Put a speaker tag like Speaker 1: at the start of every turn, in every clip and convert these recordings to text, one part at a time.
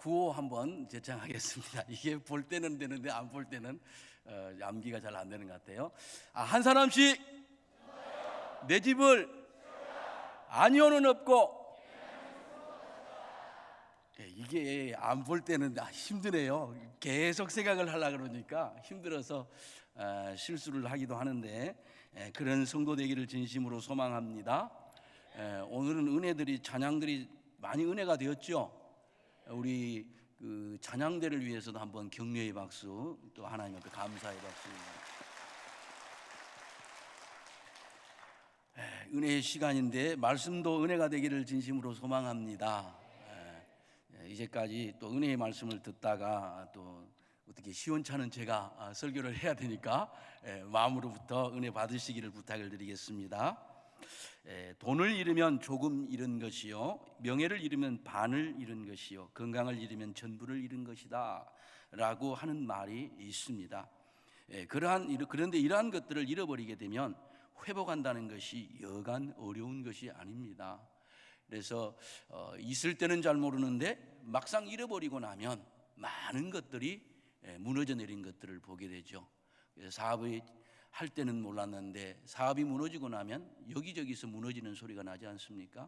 Speaker 1: 구호 한번 제청하겠습니다. 이게 볼 때는 되는데 안 볼 때는 암기가 잘 안 되는 것 같아요. 한 사람씩 내 집을 아니오는 없고. 이게 안 볼 때는 힘드네요. 계속 생각을 하려고 그러니까 힘들어서 실수를 하기도 하는데 그런 성도 되기를 진심으로 소망합니다. 오늘은 은혜들이 찬양들이 많이 은혜가 되었죠. 우리 그 찬양대를 위해서도 한번 격려의 박수, 또 하나님 앞에 감사의 박수. 은혜의 시간인데 말씀도 은혜가 되기를 진심으로 소망합니다. 이제까지 또 은혜의 말씀을 듣다가 또 어떻게 시원찮은 제가 설교를 해야 되니까 마음으로부터 은혜 받으시기를 부탁을 드리겠습니다. 돈을 잃으면 조금 잃은 것이요, 명예를 잃으면 반을 잃은 것이요, 건강을 잃으면 전부를 잃은 것이다 라고 하는 말이 있습니다. 그런데 이러한 것들을 잃어버리게 되면 회복한다는 것이 여간 어려운 것이 아닙니다. 그래서 있을 때는 잘 모르는데 막상 잃어버리고 나면 많은 것들이 무너져 내린 것들을 보게 되죠. 사업이 할 때는 몰랐는데 사업이 무너지고 나면 여기저기서 무너지는 소리가 나지 않습니까?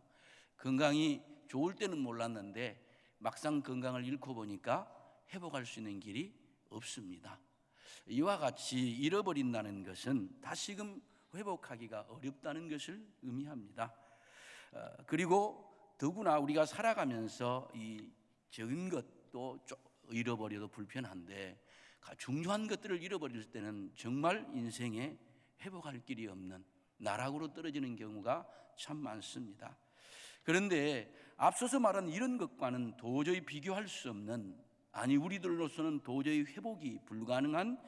Speaker 1: 건강이 좋을 때는 몰랐는데 막상 건강을 잃고 보니까 회복할 수 있는 길이 없습니다. 이와 같이 잃어버린다는 것은 다시금 회복하기가 어렵다는 것을 의미합니다. 그리고 더구나 우리가 살아가면서 이 적은 것도 잃어버려도 불편한데 중요한 것들을 잃어버릴 때는 정말 인생에 회복할 길이 없는 나락으로 떨어지는 경우가 참 많습니다. 그런데 앞서서 말한 이런 것과는 도저히 비교할 수 없는, 우리들로서는 도저히 회복이 불가능한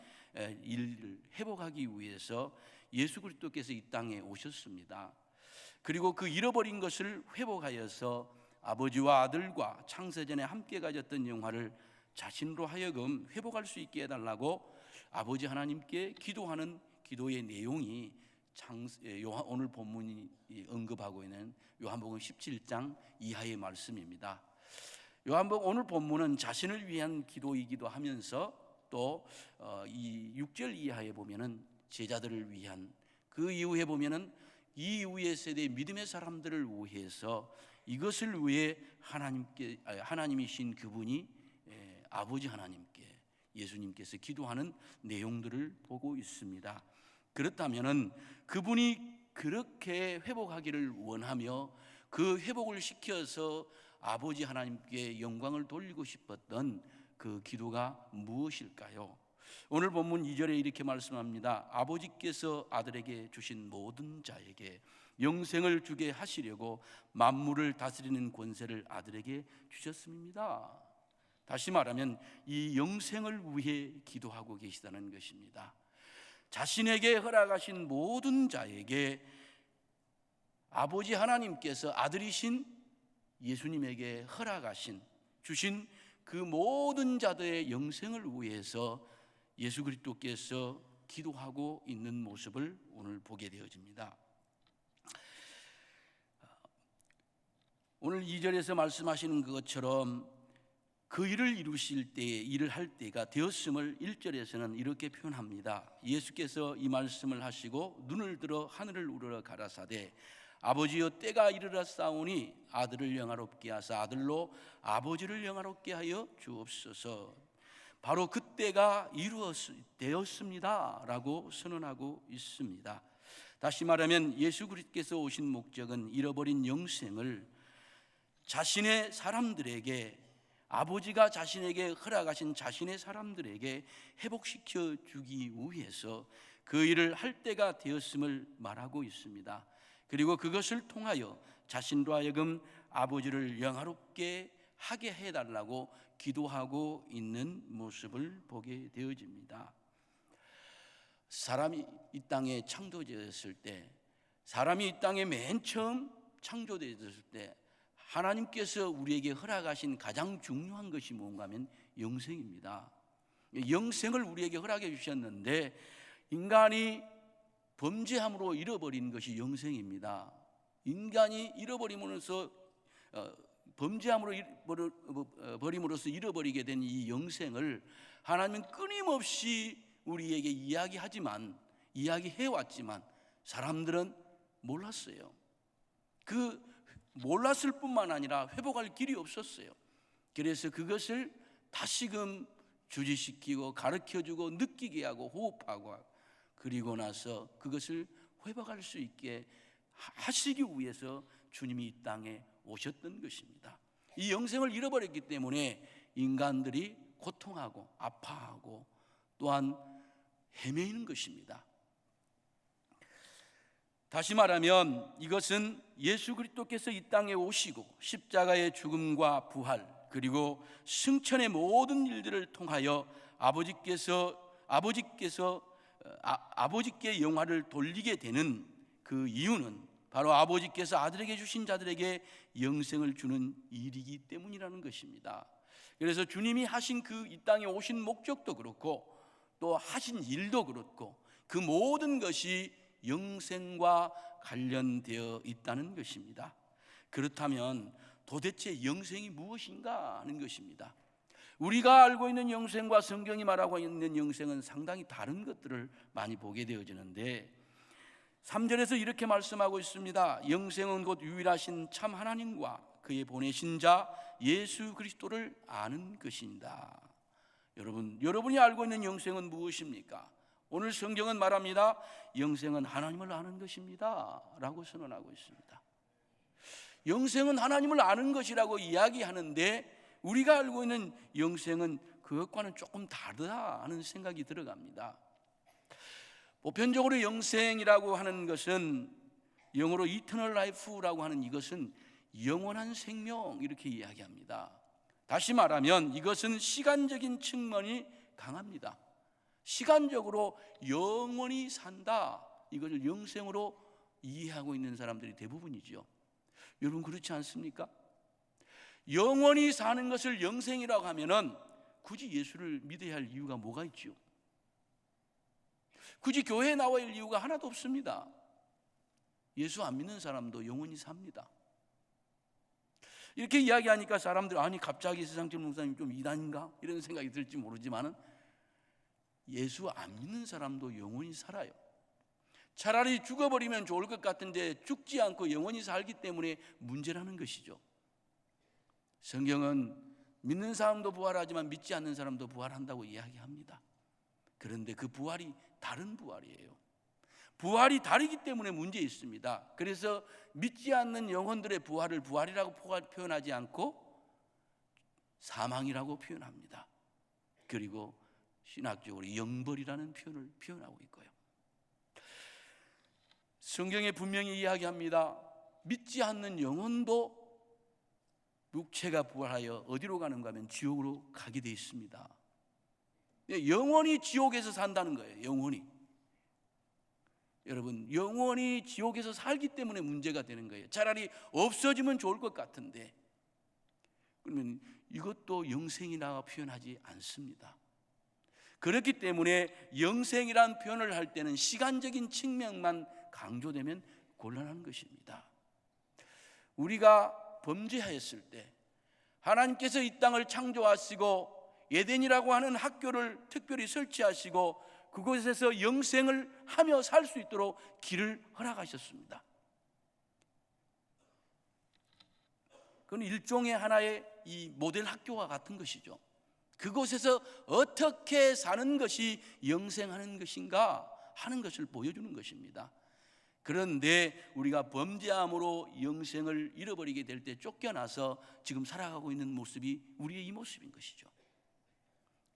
Speaker 1: 일을 회복하기 위해서 예수 그리스도께서 이 땅에 오셨습니다. 그리고 그 잃어버린 것을 회복하여서 아버지와 아들과 창세전에 함께 가졌던 영화를 자신으로 하여금 회복할 수 있게 해달라고 아버지 하나님께 기도하는 기도의 내용이 오늘 본문이 언급하고 있는 요한복음 17장 이하의 말씀입니다. 요한복음 오늘 본문은 자신을 위한 기도이기도 하면서 또 이 6절 이하에 보면은 제자들을 위한, 그 이후에 보면은 이 이후의 세대의 믿음의 사람들을 위해서 이것을 위해 하나님이신 그분이 아버지 하나님께, 예수님께서 기도하는 내용들을 보고 있습니다. 그렇다면은 그분이 그렇게 회복하기를 원하며 그 회복을 시켜서 아버지 하나님께 영광을 돌리고 싶었던 그 기도가 무엇일까요? 오늘 본문 2절에 이렇게 말씀합니다. 아버지께서 아들에게 주신 모든 자에게 영생을 주게 하시려고 만물을 다스리는 권세를 아들에게 주셨습니다. 다시 말하면 이 영생을 위해 기도하고 계시다는 것입니다. 자신에게 허락하신 모든 자에게 아버지 하나님께서 아들이신 예수님에게 허락하신, 주신 그 모든 자들의 영생을 위해서 예수 그리스도께서 기도하고 있는 모습을 오늘 보게 되어집니다. 오늘 2절에서 말씀하시는 것처럼 그 일을 이루실 때에, 일을 할 때가 되었음을 1절에서는 이렇게 표현합니다. 예수께서 이 말씀을 하시고 눈을 들어 하늘을 우러러 가라사대 아버지여 때가 이르렀사오니 아들을 영화롭게 하사 아들로 아버지를 영화롭게 하여 주옵소서. 바로 그때가 되었습니다 라고 선언하고 있습니다. 다시 말하면 예수 그리스도께서 오신 목적은 잃어버린 영생을 자신의 사람들에게, 아버지가 자신에게 허락하신 자신의 사람들에게 회복시켜 주기 위해서 그 일을 할 때가 되었음을 말하고 있습니다. 그리고 그것을 통하여 자신도 하여금 아버지를 영화롭게 하게 해달라고 기도하고 있는 모습을 보게 되어집니다. 사람이 이 땅에 창조되었을 때, 사람이 이 땅에 맨 처음 창조되었을 때 하나님께서 우리에게 허락하신 가장 중요한 것이 뭔가 하면 영생입니다. 영생을 우리에게 허락해 주셨는데 인간이 범죄함으로 잃어버린 것이 영생입니다. 인간이 잃어버리면서 범죄함으로 버림으로써 잃어버리게 된 이 영생을 하나님은 끊임없이 우리에게 이야기해왔지만 사람들은 몰랐어요. 그 몰랐을 뿐만 아니라 회복할 길이 없었어요. 그래서 그것을 다시금 주지시키고 가르쳐주고 느끼게 하고 호흡하고, 그리고 나서 그것을 회복할 수 있게 하시기 위해서 주님이 이 땅에 오셨던 것입니다. 이 영생을 잃어버렸기 때문에 인간들이 고통하고 아파하고 또한 헤매이는 것입니다. 다시 말하면 이것은 예수 그리스도께서 이 땅에 오시고 십자가의 죽음과 부활 그리고 승천의 모든 일들을 통하여 아버지께 영화를 돌리게 되는 그 이유는 바로 아버지께서 아들에게 주신 자들에게 영생을 주는 일이기 때문이라는 것입니다. 그래서 주님이 하신 그 이 땅에 오신 목적도 그렇고 또 하신 일도 그렇고 그 모든 것이 영생과 관련되어 있다는 것입니다. 그렇다면 도대체 영생이 무엇인가 하는 것입니다. 우리가 알고 있는 영생과 성경이 말하고 있는 영생은 상당히 다른 것들을 많이 보게 되어지는데 3절에서 이렇게 말씀하고 있습니다. 영생은 곧 유일하신 참 하나님과 그의 보내신 자 예수 그리스도를 아는 것입니다. 여러분이 알고 있는 영생은 무엇입니까? 오늘 성경은 말합니다. 영생은 하나님을 아는 것입니다 라고 선언하고 있습니다. 영생은 하나님을 아는 것이라고 이야기하는데 우리가 알고 있는 영생은 그것과는 조금 다르다 하는 생각이 들어갑니다. 보편적으로 영생이라고 하는 것은 영어로 eternal life라고 하는 이것은 영원한 생명 이렇게 이야기합니다. 다시 말하면 이것은 시간적인 측면이 강합니다. 시간적으로 영원히 산다, 이것을 영생으로 이해하고 있는 사람들이 대부분이죠. 여러분 그렇지 않습니까? 영원히 사는 것을 영생이라고 하면은 굳이 예수를 믿어야 할 이유가 뭐가 있죠? 굳이 교회에 나와야 할 이유가 하나도 없습니다. 예수 안 믿는 사람도 영원히 삽니다. 이렇게 이야기하니까 사람들 아니 갑자기 세상철 목사님 좀 이단인가? 이런 생각이 들지 모르지만은 예수 안 믿는 사람도 영원히 살아요. 차라리 죽어버리면 좋을 것 같은데 죽지 않고 영원히 살기 때문에 문제라는 것이죠. 성경은 믿는 사람도 부활하지만 믿지 않는 사람도 부활한다고 이야기합니다. 그런데 그 부활이 다른 부활이에요. 부활이 다르기 때문에 문제 있습니다. 그래서 믿지 않는 영혼들의 부활을 부활이라고 표현하지 않고 사망이라고 표현합니다. 그리고 신학적으로 영벌이라는 표현을 표현하고 있고요. 성경에 분명히 이야기합니다. 믿지 않는 영혼도 육체가 부활하여 어디로 가는가 하면 지옥으로 가게 되어 있습니다. 영원히 지옥에서 산다는 거예요. 영원히. 여러분 영원히 지옥에서 살기 때문에 문제가 되는 거예요. 차라리 없어지면 좋을 것 같은데 그러면 이것도 영생이라고 표현하지 않습니다. 그렇기 때문에 영생이란 표현을 할 때는 시간적인 측면만 강조되면 곤란한 것입니다. 우리가 범죄하였을 때 하나님께서 이 땅을 창조하시고 에덴이라고 하는 학교를 특별히 설치하시고 그곳에서 영생을 하며 살 수 있도록 길을 허락하셨습니다. 그건 일종의 하나의 이 모델 학교와 같은 것이죠. 그곳에서 어떻게 사는 것이 영생하는 것인가 하는 것을 보여주는 것입니다. 그런데 우리가 범죄함으로 영생을 잃어버리게 될 때 쫓겨나서 지금 살아가고 있는 모습이 우리의 이 모습인 것이죠.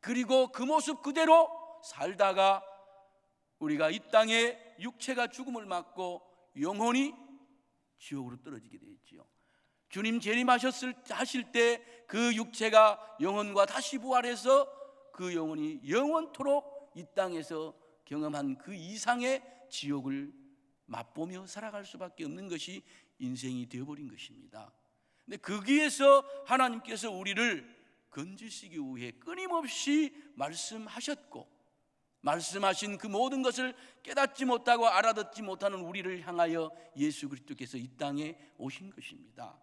Speaker 1: 그리고 그 모습 그대로 살다가 우리가 이 땅에 육체가 죽음을 맞고 영혼이 지옥으로 떨어지게 되었지요. 주님 재림하실 때 그 육체가 영혼과 다시 부활해서 그 영혼이 영원토록 이 땅에서 경험한 그 이상의 지옥을 맛보며 살아갈 수밖에 없는 것이 인생이 되어버린 것입니다. 근데 거기에서 하나님께서 우리를 건지시기 위해 끊임없이 말씀하셨고 말씀하신 그 모든 것을 깨닫지 못하고 알아듣지 못하는 우리를 향하여 예수 그리스도께서 이 땅에 오신 것입니다.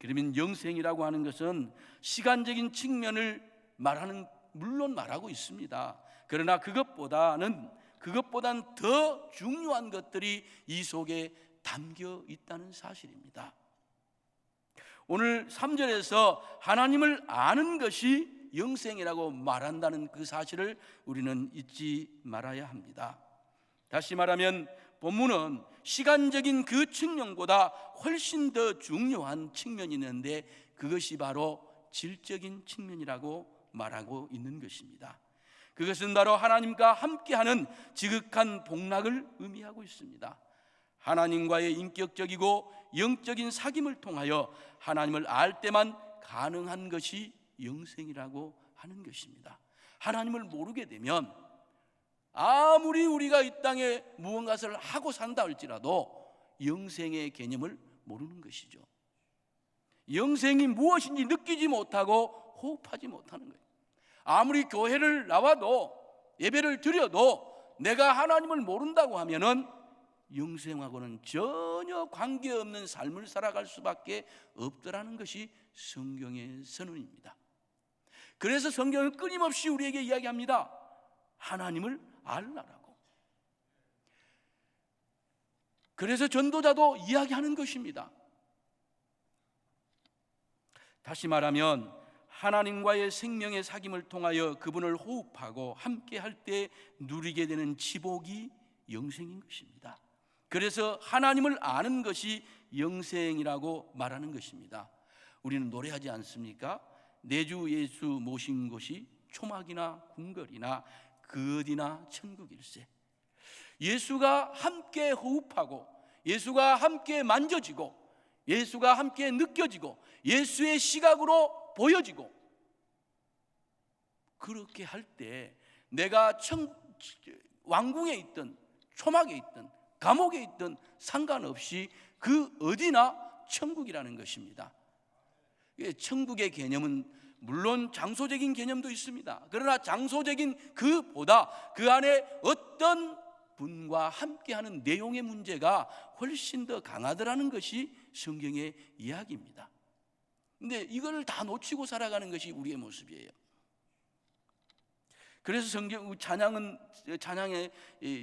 Speaker 1: 그러면 영생이라고 하는 것은 시간적인 측면을 물론 말하고 있습니다. 그러나 그것보단 더 중요한 것들이 이 속에 담겨 있다는 사실입니다. 오늘 3절에서 하나님을 아는 것이 영생이라고 말한다는 그 사실을 우리는 잊지 말아야 합니다. 다시 말하면 본문은 시간적인 그 측면보다 훨씬 더 중요한 측면이 있는데 그것이 바로 질적인 측면이라고 말하고 있는 것입니다. 그것은 바로 하나님과 함께하는 지극한 복락을 의미하고 있습니다. 하나님과의 인격적이고 영적인 사귐을 통하여 하나님을 알 때만 가능한 것이 영생이라고 하는 것입니다. 하나님을 모르게 되면 아무리 우리가 이 땅에 무언가를 하고 산다 할지라도 영생의 개념을 모르는 것이죠. 영생이 무엇인지 느끼지 못하고 호흡하지 못하는 거예요. 아무리 교회를 나와도 예배를 드려도 내가 하나님을 모른다고 하면은 영생하고는 전혀 관계없는 삶을 살아갈 수밖에 없더라는 것이 성경의 선언입니다. 그래서 성경은 끊임없이 우리에게 이야기합니다. 하나님을 알라라고. 그래서 전도자도 이야기하는 것입니다. 다시 말하면 하나님과의 생명의 사귐을 통하여 그분을 호흡하고 함께 할 때 누리게 되는 지복이 영생인 것입니다. 그래서 하나님을 아는 것이 영생이라고 말하는 것입니다. 우리는 노래하지 않습니까? 내주 예수 모신 곳이 초막이나 궁궐이나 그 어디나 천국일세. 예수가 함께 호흡하고 예수가 함께 만져지고 예수가 함께 느껴지고 예수의 시각으로 보여지고 그렇게 할 때 내가 왕궁에 있든 초막에 있든 감옥에 있든 상관없이 그 어디나 천국이라는 것입니다. 천국의 개념은 물론 장소적인 개념도 있습니다. 그러나 장소적인 그보다 그 안에 어떤 분과 함께하는 내용의 문제가 훨씬 더 강하더라는 것이 성경의 이야기입니다. 근데 이걸 다 놓치고 살아가는 것이 우리의 모습이에요. 그래서 성경 찬양에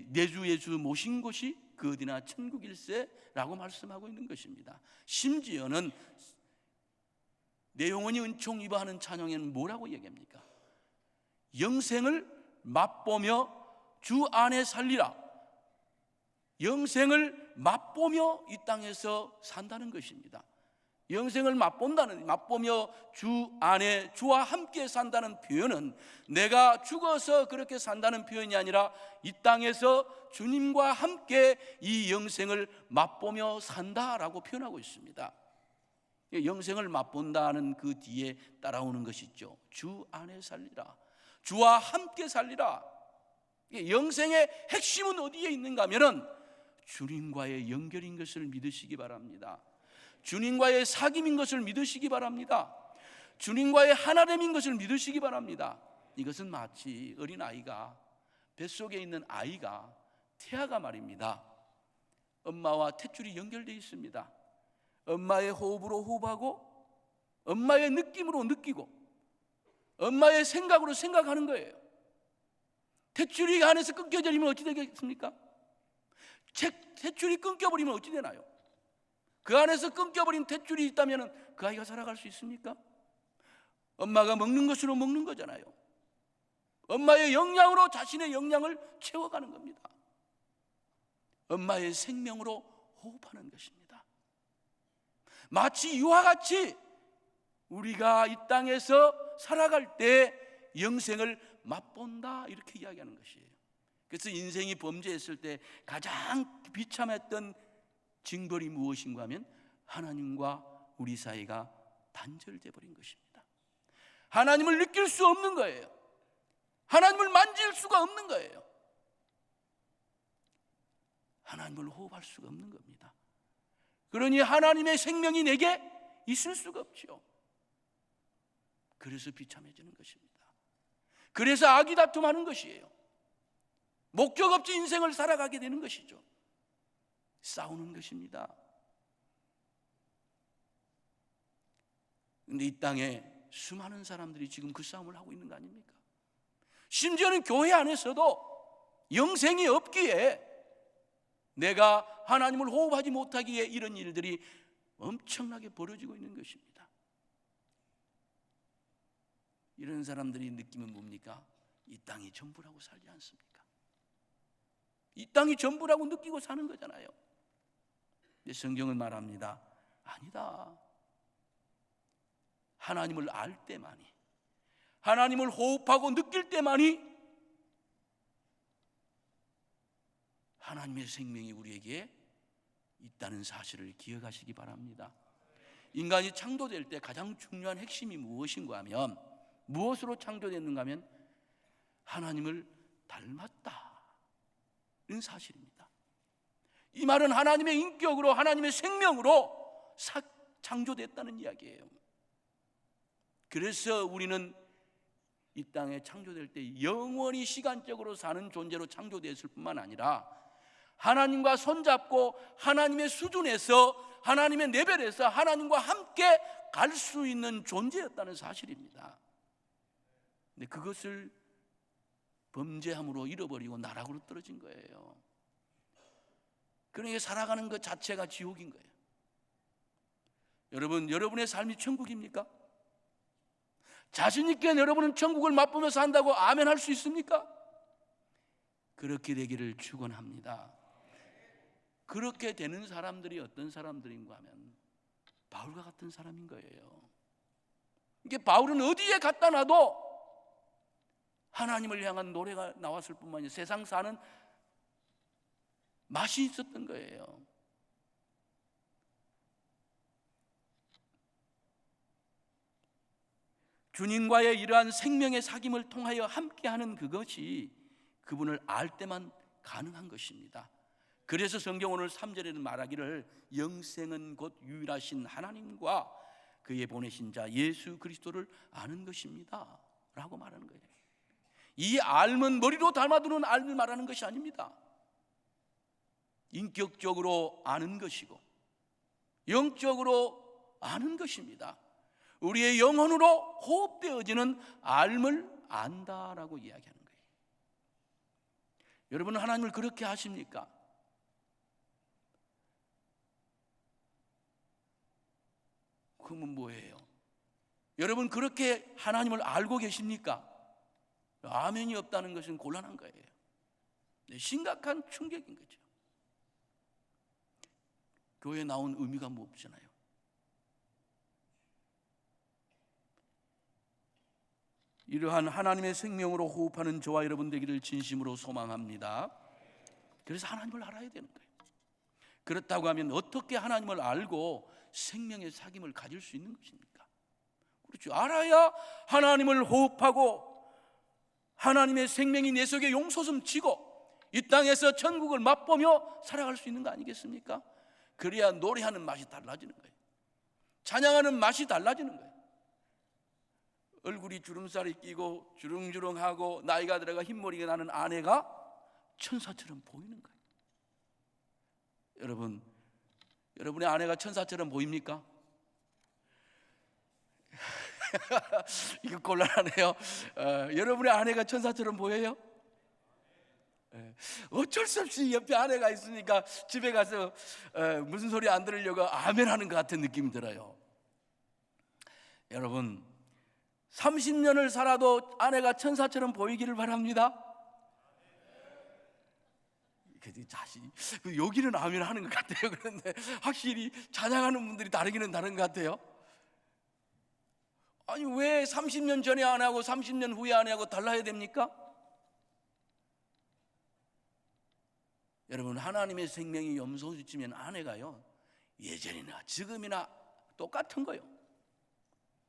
Speaker 1: 내주 예수 모신 곳이 그 어디나 천국일세라고 말씀하고 있는 것입니다. 심지어는 내 영혼이 은총 입어 하는 찬양에는 뭐라고 얘기합니까? 영생을 맛보며 주 안에 살리라. 영생을 맛보며 이 땅에서 산다는 것입니다. 영생을 맛보며 주 안에 주와 함께 산다는 표현은 내가 죽어서 그렇게 산다는 표현이 아니라 이 땅에서 주님과 함께 이 영생을 맛보며 산다라고 표현하고 있습니다. 영생을 맛본다는 그 뒤에 따라오는 것이 있죠. 주 안에 살리라. 주와 함께 살리라. 영생의 핵심은 어디에 있는가 하면은 주님과의 연결인 것을 믿으시기 바랍니다. 주님과의 사귐인 것을 믿으시기 바랍니다. 주님과의 하나됨인 것을 믿으시기 바랍니다. 이것은 마치 어린아이가 뱃속에 있는 아이가 태아가 말입니다. 엄마와 탯줄이 연결되어 있습니다. 엄마의 호흡으로 호흡하고 엄마의 느낌으로 느끼고 엄마의 생각으로 생각하는 거예요. 탯줄이 안에서 끊겨버리면 어찌 되겠습니까? 탯줄이 끊겨버리면 어찌 되나요? 그 안에서 끊겨버린 탯줄이 있다면 그 아이가 살아갈 수 있습니까? 엄마가 먹는 것으로 먹는 거잖아요. 엄마의 영양으로 자신의 영양을 채워가는 겁니다. 엄마의 생명으로 호흡하는 것입니다. 마치 이와 같이 우리가 이 땅에서 살아갈 때 영생을 맛본다 이렇게 이야기하는 것이에요. 그래서 인생이 범죄했을 때 가장 비참했던 징벌이 무엇인가 하면 하나님과 우리 사이가 단절돼 버린 것입니다. 하나님을 느낄 수 없는 거예요. 하나님을 만질 수가 없는 거예요. 하나님을 호흡할 수가 없는 겁니다. 그러니 하나님의 생명이 내게 있을 수가 없죠. 그래서 비참해지는 것입니다. 그래서 악이 다툼하는 것이에요. 목적 없이 인생을 살아가게 되는 것이죠. 싸우는 것입니다. 근데 이 땅에 수많은 사람들이 지금 그 싸움을 하고 있는 거 아닙니까? 심지어는 교회 안에서도 영생이 없기에, 내가 하나님을 호흡하지 못하기에 이런 일들이 엄청나게 벌어지고 있는 것입니다. 이런 사람들이 느끼면 뭡니까? 이 땅이 전부라고 살지 않습니까? 이 땅이 전부라고 느끼고 사는 거잖아요. 근데 성경은 말합니다. 아니다. 하나님을 알 때만이, 하나님을 호흡하고 느낄 때만이 하나님의 생명이 우리에게 있다는 사실을 기억하시기 바랍니다. 인간이 창조될 때 가장 중요한 핵심이 무엇인가 하면, 무엇으로 창조됐는가 하면 하나님을 닮았다, 이런 사실입니다. 이 말은 하나님의 인격으로, 하나님의 생명으로 창조됐다는 이야기예요. 그래서 우리는 이 땅에 창조될 때 영원히 시간적으로 사는 존재로 창조됐을 뿐만 아니라 하나님과 손잡고 하나님의 수준에서, 하나님의 레벨에서 하나님과 함께 갈 수 있는 존재였다는 사실입니다. 근데 그것을 범죄함으로 잃어버리고 나락으로 떨어진 거예요. 그러니까 살아가는 것 자체가 지옥인 거예요. 여러분, 여러분의 삶이 천국입니까? 자신 있게 여러분은 천국을 맛보며 산다고 아멘 할 수 있습니까? 그렇게 되기를 축원합니다. 그렇게 되는 사람들이 어떤 사람들인가 하면 바울과 같은 사람인 거예요. 이게 바울은 어디에 갖다 놔도 하나님을 향한 노래가 나왔을 뿐만 아니라 세상 사는 맛이 있었던 거예요. 주님과의 이러한 생명의 사귐을 통하여 함께하는 그것이 그분을 알 때만 가능한 것입니다. 그래서 성경 오늘 3절에는 말하기를 영생은 곧 유일하신 하나님과 그의 보내신 자 예수 그리스도를 아는 것입니다 라고 말하는 거예요. 이 알면 머리로 담아두는 알을 말하는 것이 아닙니다. 인격적으로 아는 것이고 영적으로 아는 것입니다. 우리의 영혼으로 호흡되어지는 알을 안다라고 이야기하는 거예요. 여러분은 하나님을 그렇게 아십니까? 그러면 뭐예요? 여러분 그렇게 하나님을 알고 계십니까? 아멘이 없다는 것은 곤란한 거예요. 심각한 충격인 거죠. 교회에 나온 의미가 뭐 없잖아요. 이러한 하나님의 생명으로 호흡하는 저와 여러분 되기를 진심으로 소망합니다. 그래서 하나님을 알아야 되는 거예요. 그렇다고 하면 어떻게 하나님을 알고 생명의 사귐을 가질 수 있는 것입니까? 그렇죠. 알아야 하나님을 호흡하고 하나님의 생명이 내 속에 용솟음 치고 이 땅에서 천국을 맛보며 살아갈 수 있는 거 아니겠습니까? 그래야 노래하는 맛이 달라지는 거예요. 찬양하는 맛이 달라지는 거예요. 얼굴이 주름살이 끼고 주렁주렁하고 나이가 들어가 흰머리가 나는 아내가 천사처럼 보이는 거예요. 여러분의 아내가 천사처럼 보입니까? 이거 곤란하네요. 여러분의 아내가 천사처럼 보여요? 어쩔 수 없이 옆에 아내가 있으니까 집에 가서 무슨 소리 안 들으려고 아멘 하는 것 같은 느낌이 들어요. 여러분 30년을 살아도 아내가 천사처럼 보이기를 바랍니다. 여기는 아멘 하는 것 같아요. 그런데 확실히 찬양하는 분들이 다르기는 다른 것 같아요. 아니 왜 30년 전에 아내하고 30년 후에 아내하고 달라야 됩니까? 여러분 하나님의 생명이 염소지면 아내가요 예전이나 지금이나 똑같은 거예요.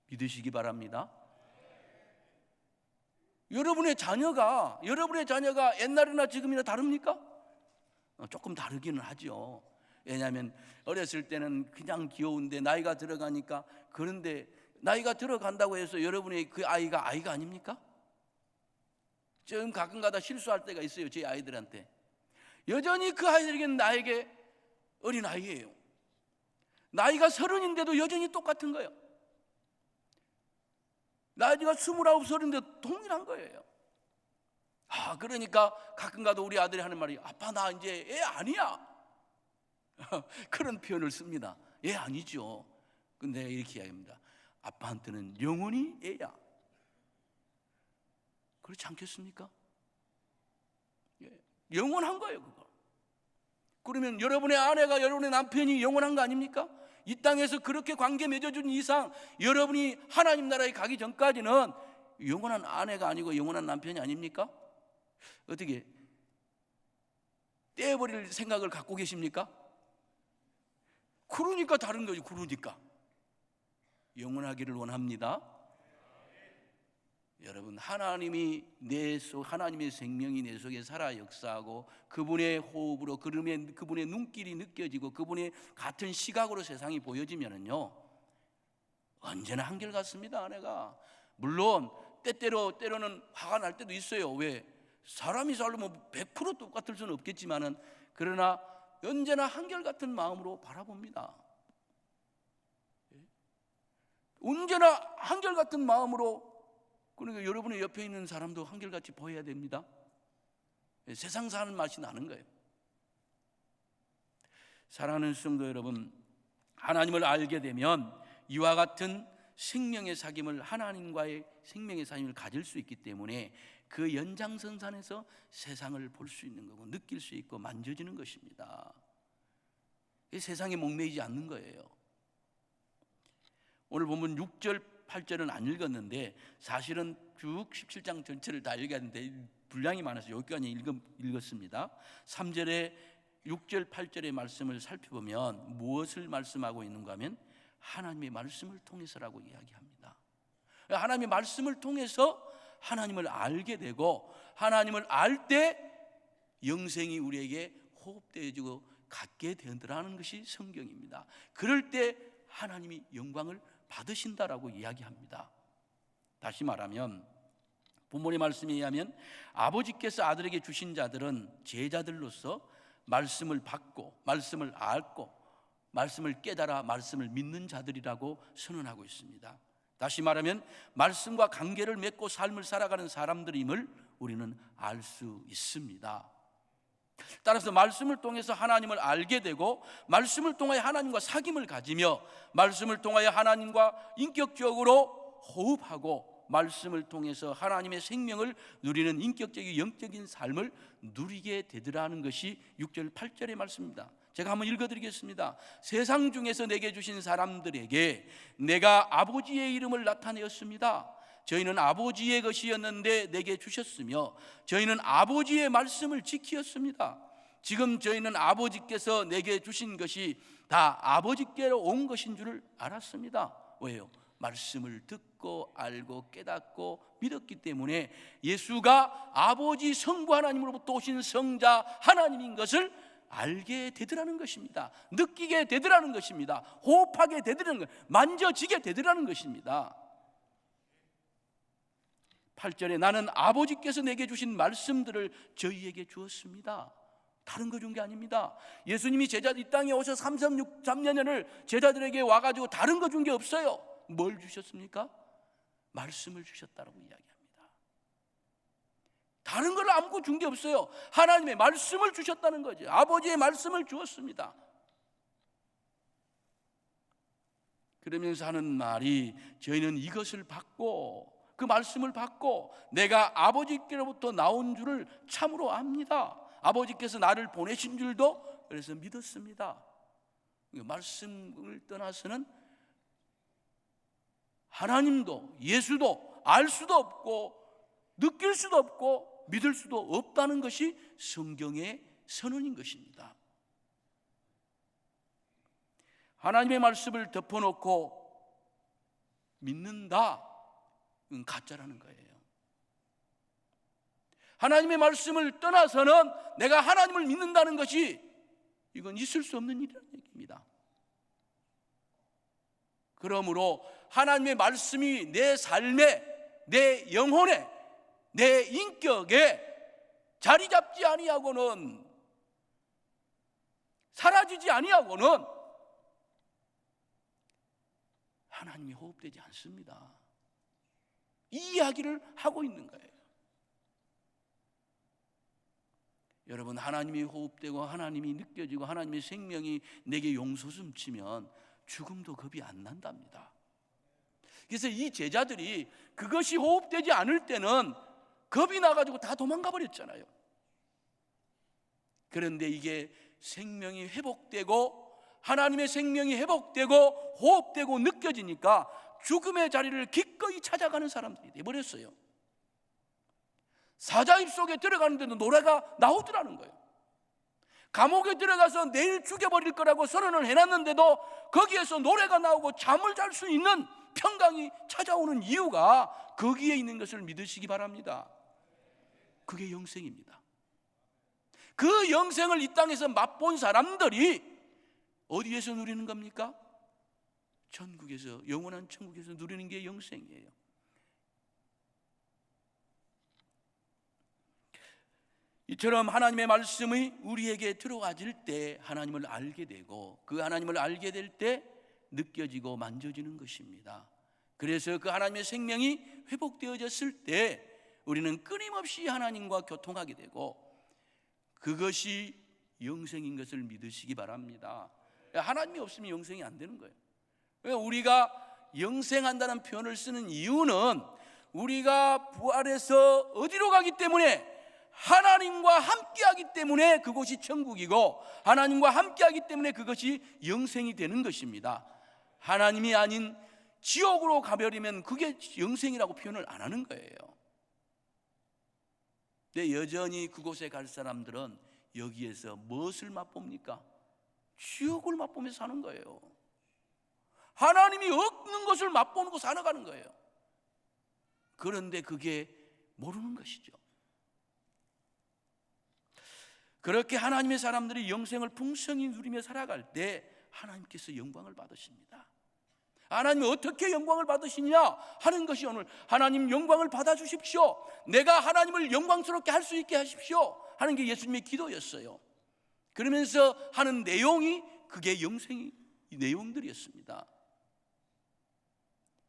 Speaker 1: 믿으시기 바랍니다. 여러분의 자녀가 옛날이나 지금이나 다릅니까? 조금 다르기는 하죠. 왜냐하면 어렸을 때는 그냥 귀여운데 나이가 들어가니까, 그런데 나이가 들어간다고 해서 여러분의 그 아이가 아닙니까? 좀 가끔가다 실수할 때가 있어요. 제 아이들한테. 여전히 그 아이들에게는 나에게 어린 아이예요. 나이가 30인데도 여전히 똑같은 거예요. 나이가 29살인데 동일한 거예요. 그러니까 가끔 가도 우리 아들이 하는 말이, 아빠 나 이제 애 아니야. 그런 표현을 씁니다. 애 아니죠. 근데 이렇게 이야기합니다. 아빠한테는 영원히 애야. 그렇지 않겠습니까? 영원한 거예요, 그거. 그러면 여러분의 아내가, 여러분의 남편이 영원한 거 아닙니까? 이 땅에서 그렇게 관계 맺어준 이상 여러분이 하나님 나라에 가기 전까지는 영원한 아내가 아니고 영원한 남편이 아닙니까? 어떻게 떼어버릴 생각을 갖고 계십니까? 그러니까 다른 거죠. 그러니까 영원하기를 원합니다. 여러분, 하나님이 하나님의 생명이 내 속에 살아 역사하고 그분의 호흡으로 그분의 눈길이 느껴지고 그분의 같은 시각으로 세상이 보여지면은요, 언제나 한결같습니다. 아내가 물론 때로는 화가 날 때도 있어요. 왜? 사람이 살면 100% 똑같을 수는 없겠지만은, 그러나 언제나 한결같은 마음으로 바라봅니다. 언제나 한결같은 마음으로. 그러니까 여러분의 옆에 있는 사람도 한결같이 보여야 됩니다. 세상 사는 맛이 나는 거예요. 사랑하는 성도 여러분, 하나님을 알게 되면 이와 같은 생명의 사귐을, 하나님과의 생명의 사귐을 가질 수 있기 때문에 그 연장선상에서 세상을 볼 수 있는 거고 느낄 수 있고 만져지는 것입니다. 세상에 목매이지 않는 거예요. 오늘 본문 6절 8절은 안 읽었는데 사실은 쭉 17장 전체를 다 읽었는데 분량이 많아서 여기까지 읽었습니다. 3절에 6절 8절의 말씀을 살펴보면 무엇을 말씀하고 있는가 하면 하나님의 말씀을 통해서라고 이야기합니다. 하나님의 말씀을 통해서 하나님을 알게 되고, 하나님을 알 때 영생이 우리에게 호흡되어지고 갖게 되더라는 것이 성경입니다. 그럴 때 하나님이 영광을 받으신다라고 이야기합니다. 다시 말하면 부모의 말씀에 의하면 아버지께서 아들에게 주신 자들은 제자들로서 말씀을 받고 말씀을 알고 말씀을 깨달아 말씀을 믿는 자들이라고 선언하고 있습니다. 다시 말하면 말씀과 관계를 맺고 삶을 살아가는 사람들임을 우리는 알 수 있습니다. 따라서 말씀을 통해서 하나님을 알게 되고 말씀을 통하여 하나님과 사귐을 가지며 말씀을 통하여 하나님과 인격적으로 호흡하고 말씀을 통해서 하나님의 생명을 누리는 인격적인 영적인 삶을 누리게 되더라는 것이 6절 8절의 말씀입니다. 제가 한번 읽어드리겠습니다. 세상 중에서 내게 주신 사람들에게 내가 아버지의 이름을 나타내었습니다. 저희는 아버지의 것이었는데 내게 주셨으며 저희는 아버지의 말씀을 지키었습니다. 지금 저희는 아버지께서 내게 주신 것이 다 아버지께로 온 것인 줄을 알았습니다. 왜요? 말씀을 듣고 알고 깨닫고 믿었기 때문에 예수가 아버지 성부 하나님으로부터 오신 성자 하나님인 것을 알게 되더라는 것입니다. 느끼게 되더라는 것입니다. 호흡하게 되더라는 것, 만져지게 되더라는 것입니다. 8절에 나는 아버지께서 내게 주신 말씀들을 저희에게 주었습니다. 다른 거 준 게 아닙니다. 예수님이 이 땅에 오셔서 3년을 제자들에게 와가지고 다른 거 준 게 없어요. 뭘 주셨습니까? 말씀을 주셨다라고 이야기합니다. 다른 걸 아무것도 준 게 없어요. 하나님의 말씀을 주셨다는 거죠. 아버지의 말씀을 주었습니다. 그러면서 하는 말이 저희는 이것을 받고 그 말씀을 받고 내가 아버지께로부터 나온 줄을 참으로 압니다. 아버지께서 나를 보내신 줄도 그래서 믿었습니다. 말씀을 떠나서는 하나님도 예수도 알 수도 없고 느낄 수도 없고 믿을 수도 없다는 것이 성경의 선언인 것입니다. 하나님의 말씀을 덮어놓고 믿는다, 이건 가짜라는 거예요. 하나님의 말씀을 떠나서는 내가 하나님을 믿는다는 것이 이건 있을 수 없는 일이라는 얘기입니다. 그러므로 하나님의 말씀이 내 삶에, 내 영혼에, 내 인격에 자리 잡지 아니하고는, 사라지지 아니하고는 하나님이 호흡되지 않습니다. 이 이야기를 하고 있는 거예요. 여러분, 하나님이 호흡되고 하나님이 느껴지고 하나님의 생명이 내게 용솟음 치면 죽음도 겁이 안 난답니다. 그래서 이 제자들이 그것이 호흡되지 않을 때는 겁이 나가지고 다 도망가 버렸잖아요. 그런데 이게 생명이 회복되고 하나님의 생명이 회복되고 호흡되고 느껴지니까 죽음의 자리를 기꺼이 찾아가는 사람들이 돼버렸어요. 사자입 속에 들어가는데도 노래가 나오더라는 거예요. 감옥에 들어가서 내일 죽여버릴 거라고 선언을 해놨는데도 거기에서 노래가 나오고 잠을 잘 수 있는 평강이 찾아오는 이유가 거기에 있는 것을 믿으시기 바랍니다. 그게 영생입니다. 그 영생을 이 땅에서 맛본 사람들이 어디에서 누리는 겁니까? 천국에서, 영원한 천국에서 누리는 게 영생이에요. 이처럼 하나님의 말씀이 우리에게 들어와질 때 하나님을 알게 되고 그 하나님을 알게 될 때 느껴지고 만져지는 것입니다. 그래서 그 하나님의 생명이 회복되어졌을 때 우리는 끊임없이 하나님과 교통하게 되고 그것이 영생인 것을 믿으시기 바랍니다. 하나님이 없으면 영생이 안 되는 거예요. 우리가 영생한다는 표현을 쓰는 이유는 우리가 부활해서 어디로 가기 때문에, 하나님과 함께하기 때문에 그곳이 천국이고 하나님과 함께하기 때문에 그것이 영생이 되는 것입니다. 하나님이 아닌 지옥으로 가버리면 그게 영생이라고 표현을 안 하는 거예요. 근데 여전히 그곳에 갈 사람들은 여기에서 무엇을 맛봅니까? 지옥을 맛보면서 사는 거예요. 하나님이 없는 것을 맛보고 살아가는 거예요. 그런데 그게 모르는 것이죠. 그렇게 하나님의 사람들이 영생을 풍성히 누리며 살아갈 때 하나님께서 영광을 받으십니다. 하나님이 어떻게 영광을 받으시냐 하는 것이 오늘 하나님 영광을 받아주십시오, 내가 하나님을 영광스럽게 할 수 있게 하십시오 하는 게 예수님의 기도였어요. 그러면서 하는 내용이 그게 영생의 내용들이었습니다.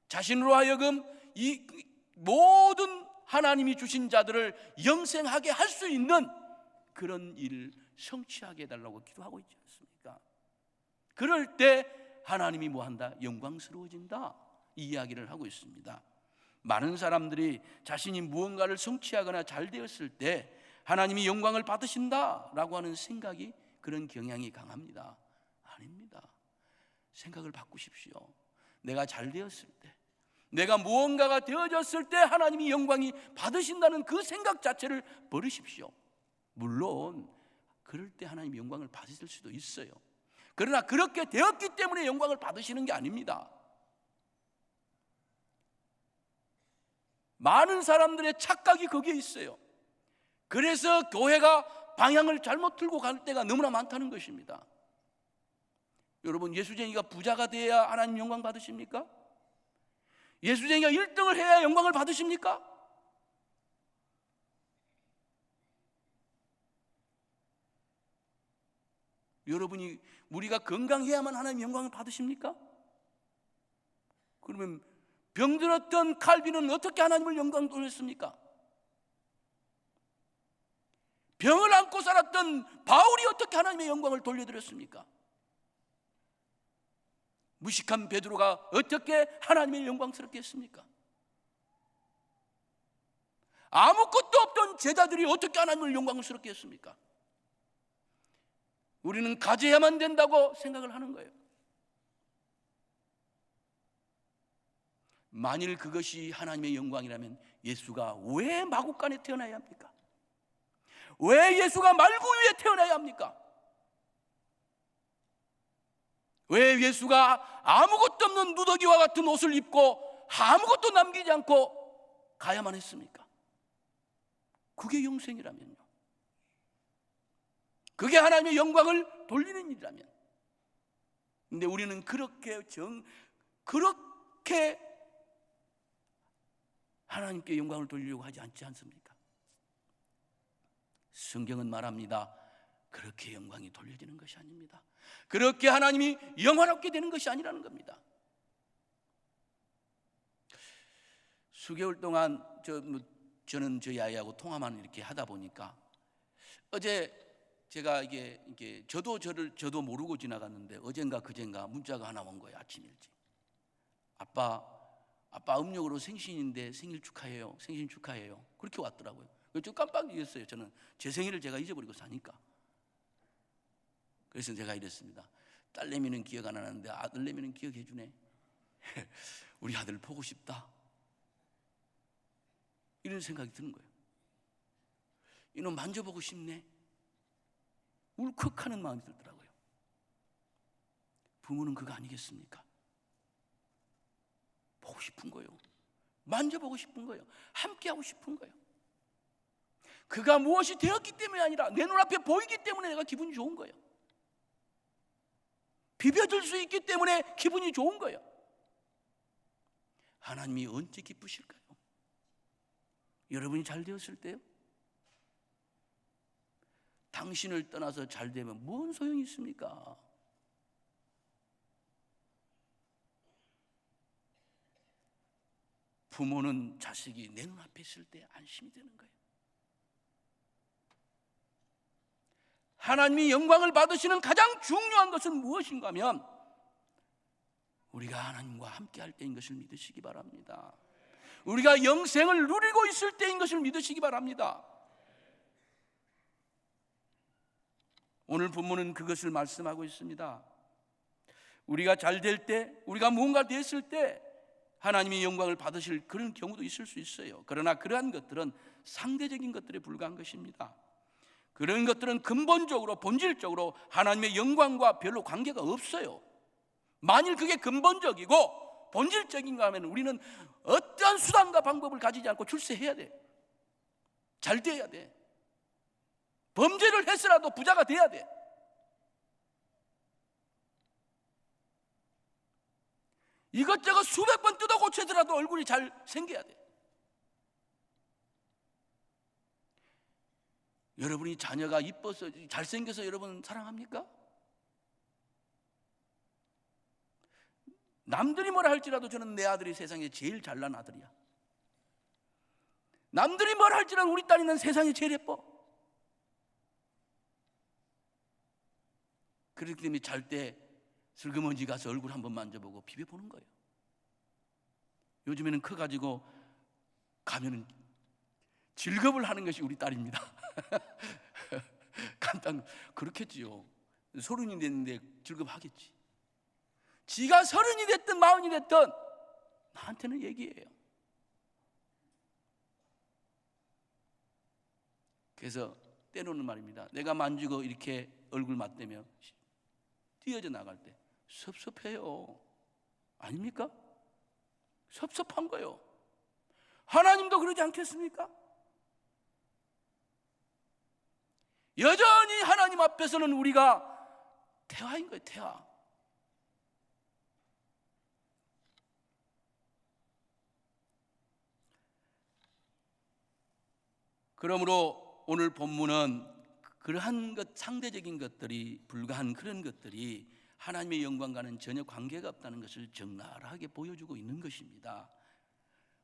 Speaker 1: 자신으로 하여금 이 모든 하나님이 주신 자들을 영생하게 할 수 있는 그런 일을 성취하게 해달라고 기도하고 있지 않습니까? 그럴 때 하나님이 뭐한다? 영광스러워진다, 이 이야기를 하고 있습니다. 많은 사람들이 자신이 무언가를 성취하거나 잘 되었을 때 하나님이 영광을 받으신다라고 하는 생각이, 그런 경향이 강합니다. 아닙니다. 생각을 바꾸십시오. 내가 잘 되었을 때, 내가 무언가가 되어졌을 때 하나님이 영광이 받으신다는 그 생각 자체를 버리십시오. 물론 그럴 때 하나님이 영광을 받으실 수도 있어요. 그러나 그렇게 되었기 때문에 영광을 받으시는 게 아닙니다. 많은 사람들의 착각이 거기에 있어요. 그래서 교회가 방향을 잘못 틀고 갈 때가 너무나 많다는 것입니다. 여러분, 예수쟁이가 부자가 돼야 하나님 영광 받으십니까? 예수쟁이가 1등을 해야 영광을 받으십니까? 여러분이, 우리가 건강해야만 하나님 영광을 받으십니까? 그러면 병들었던 칼빈은 어떻게 하나님을 영광 돌렸습니까? 병을 안고 살았던 바울이 어떻게 하나님의 영광을 돌려드렸습니까? 무식한 베드로가 어떻게 하나님의 영광스럽게 했습니까? 아무것도 없던 제자들이 어떻게 하나님을 영광스럽게 했습니까? 우리는 가져야만 된다고 생각을 하는 거예요. 만일 그것이 하나님의 영광이라면 예수가 왜 마구간에 태어나야 합니까? 왜 예수가 말구 위에 태어나야 합니까? 왜 예수가 아무것도 없는 누더기와 같은 옷을 입고 아무것도 남기지 않고 가야만 했습니까? 그게 영생이라면요, 그게 하나님의 영광을 돌리는 일이라면. 근데 우리는 그렇게 하나님께 영광을 돌리려고 하지 않지 않습니까? 성경은 말합니다. 그렇게 영광이 돌려지는 것이 아닙니다. 그렇게 하나님이 영화롭게 되는 것이 아니라는 겁니다. 수개월 동안 저는 저희 아이하고 통화만 이렇게 하다 보니까 어제 제가 이게 저도 모르고 지나갔는데 어젠가 그젠가 문자가 하나 온 거예요. 아침 일찍. 아빠 음력으로 생신인데 생일 축하해요. 생신 축하해요. 그렇게 왔더라고요. 좀 깜빡 잊었어요. 저는 제 생일을 제가 잊어버리고 사니까. 그래서 제가 이랬습니다. 딸내미는 기억 안 하는데 아들내미는 기억해 주네. 우리 아들 보고 싶다. 이런 생각이 드는 거예요. 이놈 만져보고 싶네. 울컥하는 마음이 들더라고요. 부모는 그거 아니겠습니까? 보고 싶은 거예요. 만져보고 싶은 거예요. 함께하고 싶은 거예요. 그가 무엇이 되었기 때문이 아니라 내 눈앞에 보이기 때문에 내가 기분이 좋은 거예요. 비벼줄 수 있기 때문에 기분이 좋은 거예요. 하나님이 언제 기쁘실까요? 여러분이 잘 되었을 때요? 당신을 떠나서 잘 되면 뭔 소용이 있습니까? 부모는 자식이 내 눈앞에 있을 때 안심이 되는 거예요. 하나님이 영광을 받으시는 가장 중요한 것은 무엇인가 하면 우리가 하나님과 함께 할 때인 것을 믿으시기 바랍니다. 우리가 영생을 누리고 있을 때인 것을 믿으시기 바랍니다. 오늘 본문은 그것을 말씀하고 있습니다. 우리가 잘 될 때, 우리가 무언가 됐을 때 하나님이 영광을 받으실 그런 경우도 있을 수 있어요. 그러나 그러한 것들은 상대적인 것들에 불과한 것입니다. 그런 것들은 근본적으로 본질적으로 하나님의 영광과 별로 관계가 없어요. 만일 그게 근본적이고 본질적인가 하면 우리는 어떠한 수단과 방법을 가지지 않고 출세해야 돼. 잘 돼야 돼. 범죄를 했으라도 부자가 돼야 돼. 이것저것 수백 번 뜯어 고쳐더라도 얼굴이 잘 생겨야 돼. 여러분이 자녀가 이뻐서 잘생겨서 여러분 사랑합니까? 남들이 뭐라 할지라도 저는 내 아들이 세상에 제일 잘난 아들이야. 남들이 뭐라 할지라도 우리 딸이 난 세상에 제일 예뻐. 그렇기 때문에 잘 때 슬그머니 가서 얼굴 한번 만져보고 비벼보는 거예요. 요즘에는 커가지고 가면은 즐겁을 하는 것이 우리 딸입니다. 간단 그렇겠지요. 서른이 됐는데 즐겁하겠지. 지가 서른이 됐든 마흔이 됐든 나한테는 얘기해요. 그래서 때로는 말입니다. 내가 만지고 이렇게 얼굴 맞대며 뛰어져 나갈 때 섭섭해요. 아닙니까? 섭섭한 거예요. 하나님도 그러지 않겠습니까? 여전히 하나님 앞에서는 우리가 태화인 거예요. 태화. 그러므로 오늘 본문은 그러한 것, 상대적인 것들이 불과한 그런 것들이 하나님의 영광과는 전혀 관계가 없다는 것을 적나라하게 보여주고 있는 것입니다.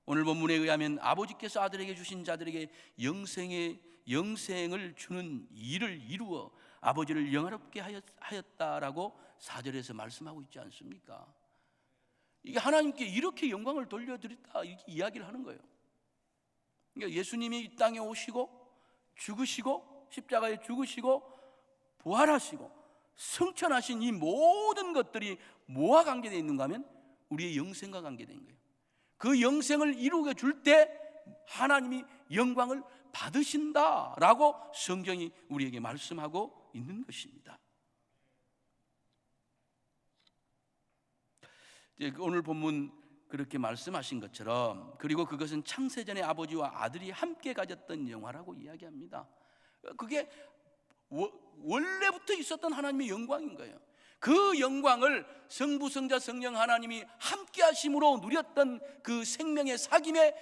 Speaker 1: 오늘 본문에 의하면 아버지께서 아들에게 주신 자들에게 영생을 주는 일을 이루어 아버지를 영화롭게 하였다라고 4절에서 말씀하고 있지 않습니까? 이게 하나님께 이렇게 영광을 돌려드렸다 이렇게 이야기를 하는 거예요. 그러니까 예수님이 이 땅에 오시고 죽으시고 십자가에 죽으시고 부활하시고 승천하신 이 모든 것들이 뭐와 관계되어 있는가 하면 우리의 영생과 관계된 거예요. 그 영생을 이루게 줄 때 하나님이 영광을 받으신다라고 성경이 우리에게 말씀하고 있는 것입니다. 오늘 본문 그렇게 말씀하신 것처럼 그리고 그것은 창세전에 아버지와 아들이 함께 가졌던 영화라고 이야기합니다. 그게 원래부터 있었던 하나님의 영광인 거예요. 그 영광을 성부, 성자, 성령 하나님이 함께 하심으로 누렸던 그 생명의 사귐의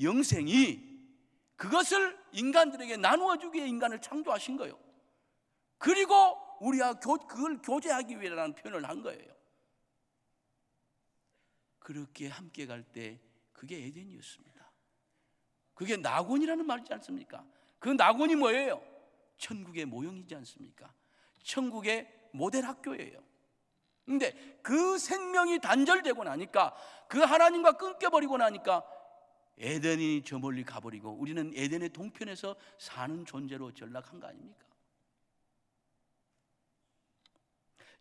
Speaker 1: 영생이 그것을 인간들에게 나누어 주기 위해 인간을 창조하신 거예요. 그리고 우리와 그걸 교제하기 위해라는 표현을 한 거예요. 그렇게 함께 갈 때 그게 에덴이었습니다. 그게 낙원이라는 말이지 않습니까? 그 낙원이 뭐예요? 천국의 모형이지 않습니까? 천국의 모델 학교예요. 근데 그 생명이 단절되고 나니까, 그 하나님과 끊겨버리고 나니까 에덴이 저 멀리 가버리고 우리는 에덴의 동편에서 사는 존재로 전락한 거 아닙니까?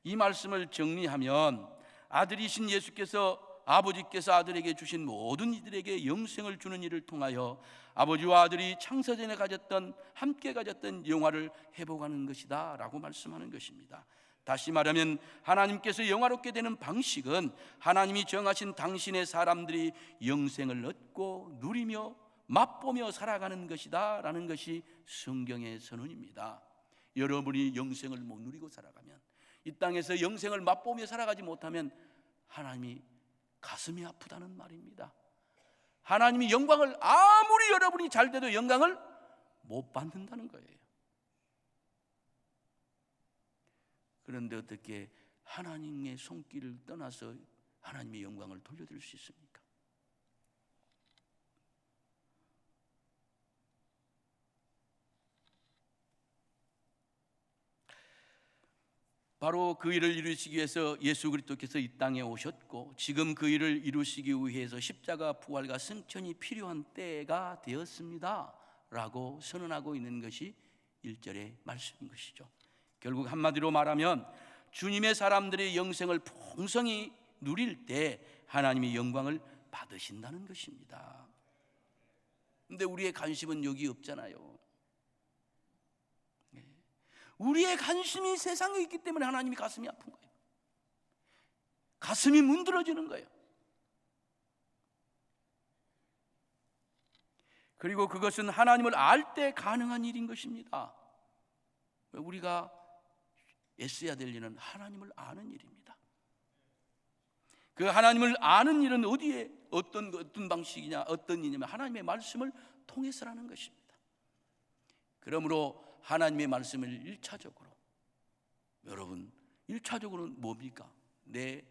Speaker 1: 이 말씀을 정리하면, 아들이신 예수께서, 아버지께서 아들에게 주신 모든 이들에게 영생을 주는 일을 통하여 아버지와 아들이 창세전에 함께 가졌던 영화를 회복하는 것이다 라고 말씀하는 것입니다. 다시 말하면 하나님께서 영화롭게 되는 방식은 하나님이 정하신 당신의 사람들이 영생을 얻고 누리며 맛보며 살아가는 것이다 라는 것이 성경의 선언입니다. 여러분이 영생을 못 누리고 살아가면, 이 땅에서 영생을 맛보며 살아가지 못하면 하나님이 가슴이 아프다는 말입니다. 하나님이 영광을, 아무리 여러분이 잘 돼도 영광을 못 받는다는 거예요. 그런데 어떻게 하나님의 손길을 떠나서 하나님의 영광을 돌려드릴 수 있습니까? 바로 그 일을 이루시기 위해서 예수 그리스도께서 이 땅에 오셨고, 지금 그 일을 이루시기 위해서 십자가 부활과 승천이 필요한 때가 되었습니다 라고 선언하고 있는 것이 1절의 말씀인 것이죠. 결국 한마디로 말하면 주님의 사람들의 영생을 풍성히 누릴 때 하나님이 영광을 받으신다는 것입니다. 그런데 우리의 관심은 여기 없잖아요. 우리의 관심이 세상에 있기 때문에 하나님이 가슴이 아픈 거예요. 가슴이 문드러지는 거예요. 그리고 그것은 하나님을 알 때 가능한 일인 것입니다. 우리가 애써야 될 일은 하나님을 아는 일입니다. 그 하나님을 아는 일은 어디에, 어떤 방식이냐, 어떤 일이냐면 하나님의 말씀을 통해서라는 것입니다. 그러므로 하나님의 말씀을 1차적으로, 여러분 1차적으로는 뭡니까? 내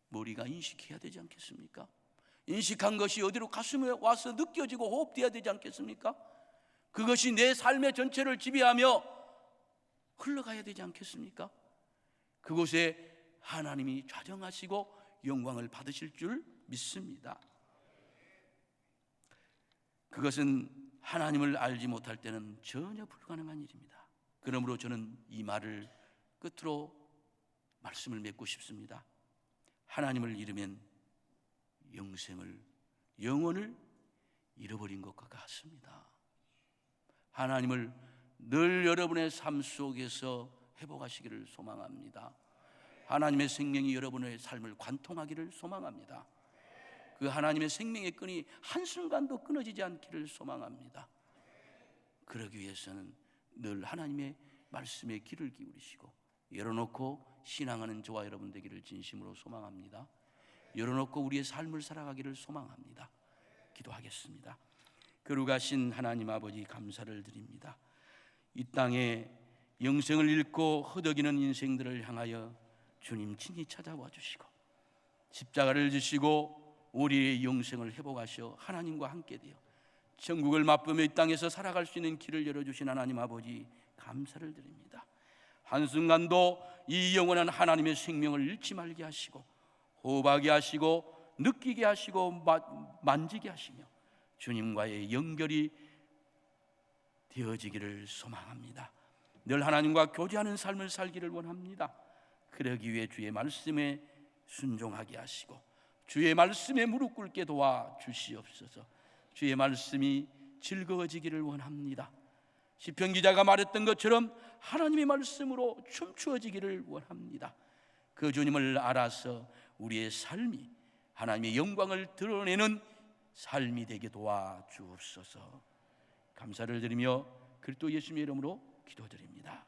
Speaker 1: 머리가 인식해야 되지 않겠습니까? 인식한 것이 어디로 가슴에 와서 느껴지고 호흡돼야 되지 않겠습니까? 그것이 내 삶의 전체를 지배하며 흘러가야 되지 않겠습니까? 그곳에 하나님이 좌정하시고 영광을 받으실 줄 믿습니다. 그것은 하나님을 알지 못할 때는 전혀 불가능한 일입니다. 그러므로 저는 이 말을 끝으로 말씀을 맺고 싶습니다. 하나님을 잃으면 영원을 잃어버린 것과 같습니다. 하나님을 늘 여러분의 삶 속에서 회복하시기를 소망합니다. 하나님의 생명이 여러분의 삶을 관통하기를 소망합니다. 그 하나님의 생명의 끈이 한순간도 끊어지지 않기를 소망합니다. 그러기 위해서는 늘 하나님의 말씀에 귀를 기울이시고 열어놓고 신앙하는 저와 여러분 되기를 진심으로 소망합니다. 열어놓고 우리의 삶을 살아가기를 소망합니다. 기도하겠습니다. 거룩하신 하나님 아버지, 감사를 드립니다. 이 땅에 영생을 잃고 허덕이는 인생들을 향하여 주님 친히 찾아와 주시고 십자가를 지시고 우리의 영생을 회복하셔 하나님과 함께 되어 천국을 맛보며 이 땅에서 살아갈 수 있는 길을 열어주신 하나님 아버지, 감사를 드립니다. 한순간도 이 영원한 하나님의 생명을 잃지 말게 하시고 호흡하게 하시고 느끼게 하시고 만지게 하시며 주님과의 연결이 되어지기를 소망합니다. 늘 하나님과 교제하는 삶을 살기를 원합니다. 그러기 위해 주의 말씀에 순종하게 하시고 주의 말씀에 무릎 꿇게 도와 주시옵소서. 주의 말씀이 즐거워지기를 원합니다. 시편 기자가 말했던 것처럼 하나님의 말씀으로 춤추어지기를 원합니다. 그 주님을 알아서 우리의 삶이 하나님의 영광을 드러내는 삶이 되게 도와 주옵소서. 감사를 드리며 그리스도 예수님의 이름으로 기도드립니다.